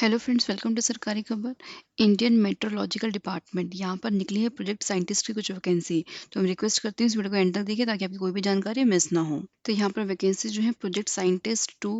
Hello friends, welcome to सरकारी खबर। Indian meteorological department यहाँ पर निकली है प्रोजेक्ट साइंटिस्ट की कुछ वैकेंसी। तो हम रिक्वेस्ट करते हैं इस वीडियो को एंड तक देखिए ताकि आपकी कोई भी जानकारी मिस ना हो। तो यहाँ पर वैकेंसी जो है प्रोजेक्ट साइंटिस्ट 2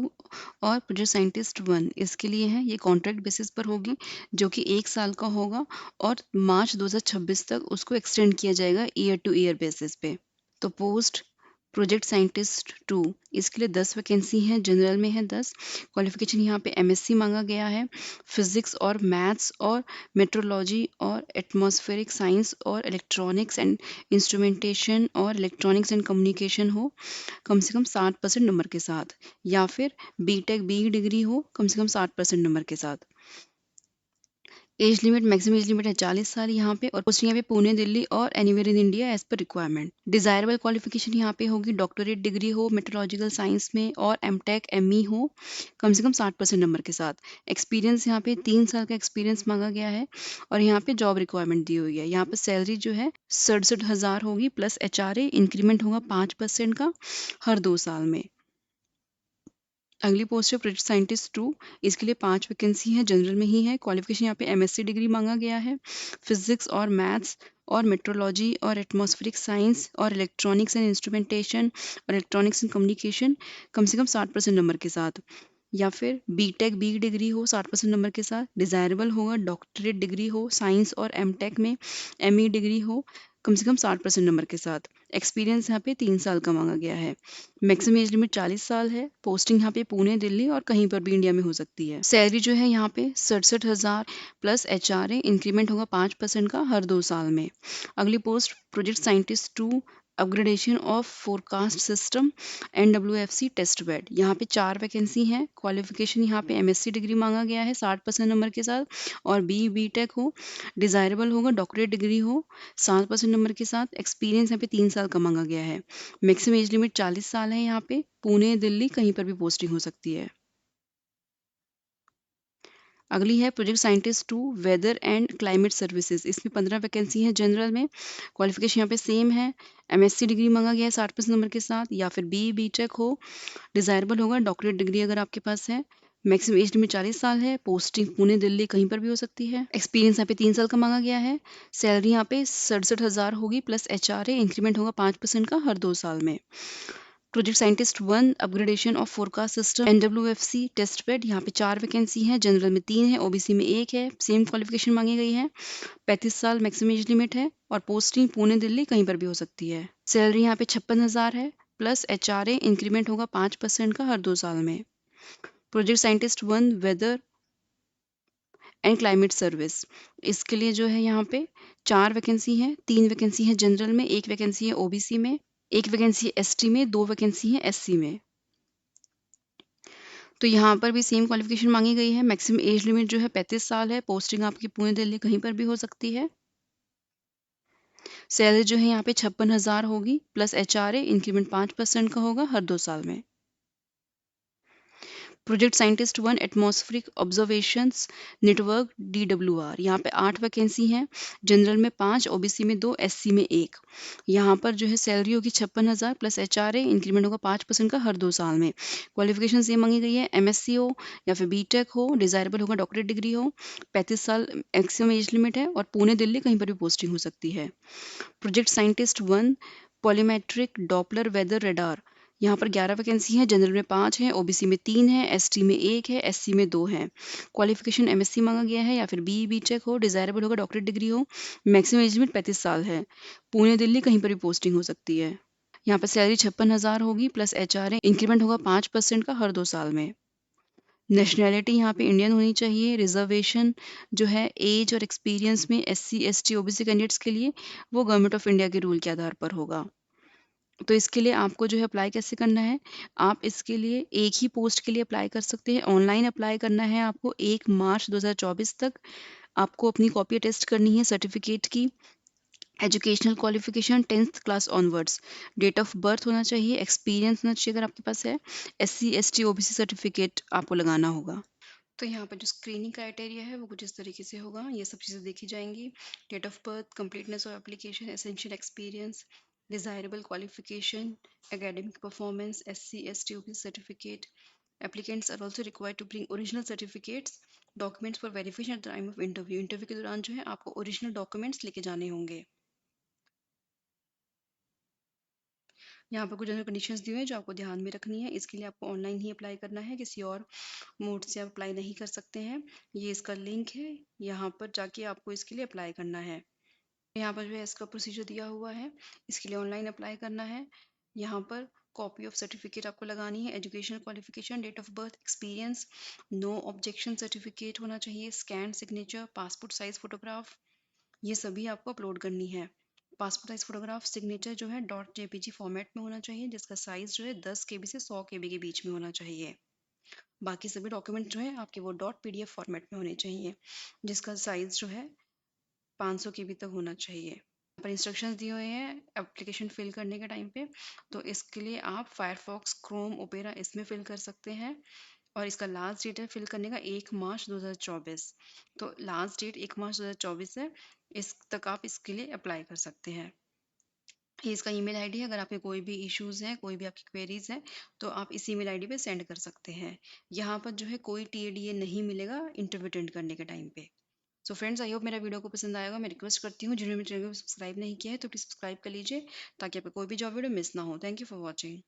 और प्रोजेक्ट साइंटिस्ट 1 इसके लिए है। ये कॉन्ट्रैक्ट बेसिस पर होगी जो कि 1 साल का होगा और मार्च 2026 तक उसको एक्सटेंड किया जाएगा ईयर टू ईयर बेसिस पे। तो पोस्ट प्रोजेक्ट साइंटिस्ट 2 इसके लिए 10 वैकेंसी हैं, जनरल में है 10। क्वालिफिकेशन यहाँ पे एमएससी मांगा गया है। फिजिक्स और मैथ्स और मेट्रोलॉजी और एटमॉस्फेरिक साइंस और इलेक्ट्रॉनिक्स एंड इंस्ट्रूमेंटेशन और इलेक्ट्रॉनिक्स एंड कम्युनिकेशन हो कम से कम 60% नंबर के साथ, या फिर बीटेक बी डिग्री हो कम से कम 60% नंबर के साथ। Age limit maximum age limit है 40 साल यहाँ पे, और पोस्टिंग यहाँ पे पुणे, दिल्ली और anywhere in India as per requirement. Desirable qualification यहाँ पे होगी डॉक्टरेट डिग्री हो मेट्रोलॉजिकल साइंस में और एमटेक एमई हो कम से कम 60% नंबर के साथ। एक्सपीरियंस यहाँ पे 3 साल का एक्सपीरियंस मांगा गया है, और यहाँ पे जॉब रिक्वायरमेंट दी हुई है। यहाँ पे सैलरी जो है 67,000 होगी प्लस एचआरए, इंक्रीमेंट होगा 5% का हर 2 साल में। अगली पोस्ट है प्रोजेक्ट साइंटिस्ट 2। इसके लिए 5 वैकेंसी है, जनरल में ही है। क्वालिफिकेशन यहाँ पे एमएससी डिग्री मांगा गया है। फिजिक्स और मैथ्स और मेट्रोलॉजी और एटमॉस्फेरिक साइंस और इलेक्ट्रॉनिक्स एंड इंस्ट्रूमेंटेशन और इलेक्ट्रॉनिक्स एंड कम्युनिकेशन कम से कम 60% नंबर के साथ, या फिर बीटेक बी डिग्री हो 60% नंबर के साथ। डिजायरेबल होगा डॉक्टरेट डिग्री हो साइंस और एमटेक में, एमई डिग्री हो कम से कम 60% नंबर के साथ। एक्सपीरियंस यहाँ पे 3 साल का मांगा गया है। मैक्सिमम एज लिमिट 40 साल है। पोस्टिंग यहाँ पे पुणे, दिल्ली और कहीं पर भी इंडिया में हो सकती है। सैलरी जो है यहाँ पे 67,000 प्लस एचआरए, इंक्रीमेंट होगा 5% का हर 2 साल में। अगली post project scientist 2, upgradation of forecast system NWFC test bed. यहाँ पे 4 वैकेंसी हैं। क्वालिफिकेशन यहाँ पे एमएससी डिग्री मांगा गया है 60% नंबर के साथ, और बीटेक हो। डिजायरेबल होगा डॉक्टरेट डिग्री हो 60% नंबर के साथ। एक्सपीरियंस यहाँ पे 3 साल का मांगा गया है। मैक्सिमम एज लिमिट 40 साल है। यहाँ पे पुणे, दिल्ली कहीं पर भी पोस्टिंग हो सकती है। अगली है project scientist 2, weather and climate services. इसमें 15 वैकेंसी है, जनरल में। क्वालिफिकेशन यहाँ पे सेम है। एमएससी डिग्री मांगा गया है 60% नंबर के साथ, या फिर बीटेक हो। डिजायरेबल होगा डॉक्टरेट डिग्री अगर आपके पास है। मैक्सिमम एज लिमिट 40 साल है। पोस्टिंग पुणे, दिल्ली कहीं पर भी हो सकती है। एक्सपीरियंस यहाँ पे 3 साल का मांगा गया है। सैलरी यहाँ पे 67,000 होगी प्लस एचआरए, इंक्रीमेंट होगा 5% का हर 2 साल में। Project scientist 1, upgradation of forecast system NWFC test bed. यहाँ पे 4 वैकेंसी हैं, जनरल में 3 है, ओबीसी में 1 है। सेम क्वालिफिकेशन मांगी गई है। 35 साल मैक्सिमम एज लिमिट है, और पोस्टिंग पुणे, दिल्ली कहीं पर भी हो सकती है। सैलरी यहाँ पे 56,000 है प्लस एचआरए, इंक्रीमेंट होगा 5% का हर 2 साल में। Project scientist 1, weather and climate service. इसके लिए जो है यहाँ पे 4 वैकेंसी है। 3 वैकेंसी है जनरल में, 1 वैकेंसी है ओबीसी में, 1 वैकेंसी है एसटी में, 2 वैकेंसी है एससी में। तो यहाँ पर भी सेम क्वालिफिकेशन मांगी गई है। मैक्सिमम एज लिमिट जो है 35 साल है। पोस्टिंग आपकी पुणे, दिल्ली कहीं पर भी हो सकती है। सैलरी जो है यहाँ पे 56,000 होगी प्लस एचआरए, इंक्रीमेंट 5% का होगा हर 2 साल में। Project scientist 1, atmospheric observations network DWR। यहाँ पे 8 वैकेंसी हैं, जनरल में 5, ओबीसी में 2, एससी में 1। यहाँ पर जो है सैलरी होगी 56,000 प्लस एचआरए, इंक्रीमेंट होगा 5% का हर 2 साल में। क्वालिफिकेशन सेम मांगी गई है, एमएससी हो या फिर बीटेक हो। डिजायरेबल होगा डॉक्टरेट डिग्री हो। 35 साल मैक्सिमम एज लिमिट है, और पुणे, दिल्ली कहीं पर भी पोस्टिंग हो सकती है। Project scientist 1, polymetric Doppler weather radar. यहाँ पर 11 वैकेंसी है, जनरल में 5 है, ओबीसी में 3 है, एसटी में 1 है, एससी में 2 है। क्वालिफिकेशन एमएससी मांगा गया है, या फिर बीटेक हो। डिजायरेबल होगा डॉक्टरेट डिग्री हो। मैक्सिमम एज लिमिट 35 साल है। पुणे, दिल्ली कहीं पर भी पोस्टिंग हो सकती है। यहाँ पर सैलरी 56,000 होगी प्लस एचआरए, इंक्रीमेंट होगा 5% का हर 2 साल में। नेशनैलिटी यहाँ पे इंडियन होनी चाहिए। रिजर्वेशन जो है एज और एक्सपीरियंस में एससी, एसटी, ओबीसी कैंडिडेट्स के लिए वो गवर्नमेंट ऑफ इंडिया के रूल के आधार पर होगा। तो इसके लिए आपको जो है अप्लाई कैसे करना है, आप इसके लिए एक ही पोस्ट के लिए अप्लाई कर सकते हैं। ऑनलाइन अप्लाई करना है आपको 1 मार्च 2024 तक। आपको अपनी कॉपी अटेस्ट करनी है सर्टिफिकेट की। Educational qualification 10th class onwards. Date of birth होना चाहिए, एक्सपीरियंस होना चाहिए अगर आपके पास है। एससी, एसटी, ओबीसी सर्टिफिकेट आपको लगाना होगा। तो यहाँ पर जो स्क्रीनिंग क्राइटेरिया है वो कुछ इस तरीके से होगा, ये सब चीज़ें देखी जाएंगी। Date of birth, completeness of application, essential experience, desirable qualification, academic performance, SC, ST, OBC certificate. Applicants are also required to bring original certificates documents for verification at the time of interview. Interview के दौरान जो है आपको original documents लेके जाने होंगे। यहाँ पर कुछ जनरल कंडीशंस दी हुई हैं जो आपको ध्यान में रखनी है। इसके लिए आपको ऑनलाइन ही अप्लाई करना है, किसी और मोड से आप अप्लाई नहीं कर सकते हैं। ये इसका लिंक है, यहाँ पर जाके आपको इसके लिए अप्लाई करना है। यहाँ पर जो है इसका प्रोसीजर दिया हुआ है, इसके लिए ऑनलाइन अप्लाई करना है। यहाँ पर कॉपी ऑफ सर्टिफिकेट आपको लगानी है, educational qualification, date of birth, experience, no objection certificate होना चाहिए, scan signature, passport size photograph, ये सभी आपको अपलोड करनी है। पासपोर्ट साइज फोटोग्राफ सिग्नेचर जो है .jpg फॉर्मेट में होना चाहिए, जिसका साइज जो है 10 KB से 100 KB के बीच में होना चाहिए। बाकी सभी डॉक्यूमेंट जो है आपके वो .pdf फॉर्मेट में होने चाहिए, जिसका साइज जो है 500 KB तक होना चाहिए। पर इंस्ट्रक्शंस दिए हुए हैं एप्लीकेशन फिल करने के टाइम पे, तो इसके लिए आप फायरफॉक्स, क्रोम, ओपेरा इसमें फिल कर सकते हैं। और इसका लास्ट डेट है फिल करने का 1 मार्च 2024। तो लास्ट डेट 1 मार्च 2024 है, इस तक आप इसके लिए अप्लाई कर सकते हैं। ये इसका ईमेल आईडी है, अगर आपके कोई भी इश्यूज हैं, कोई भी आपकी क्वेरीज हैं, तो आप इस ईमेल आईडी पे सेंड कर सकते हैं। यहाँ पर जो है कोई TADA नहीं मिलेगा इंटरव्यू अटेंड करने के टाइम पे। सो फ्रेंड्स, आई होप मेरा वीडियो को पसंद आएगा। मैं रिक्वेस्ट करती हूँ जिन्होंने मेरे चैनल को सब्सक्राइब नहीं किया है तो प्लीज़ सब्सक्राइब कर लीजिए, ताकि आपको कोई भी जॉब वीडियो मिस ना हो। Thank you for watching.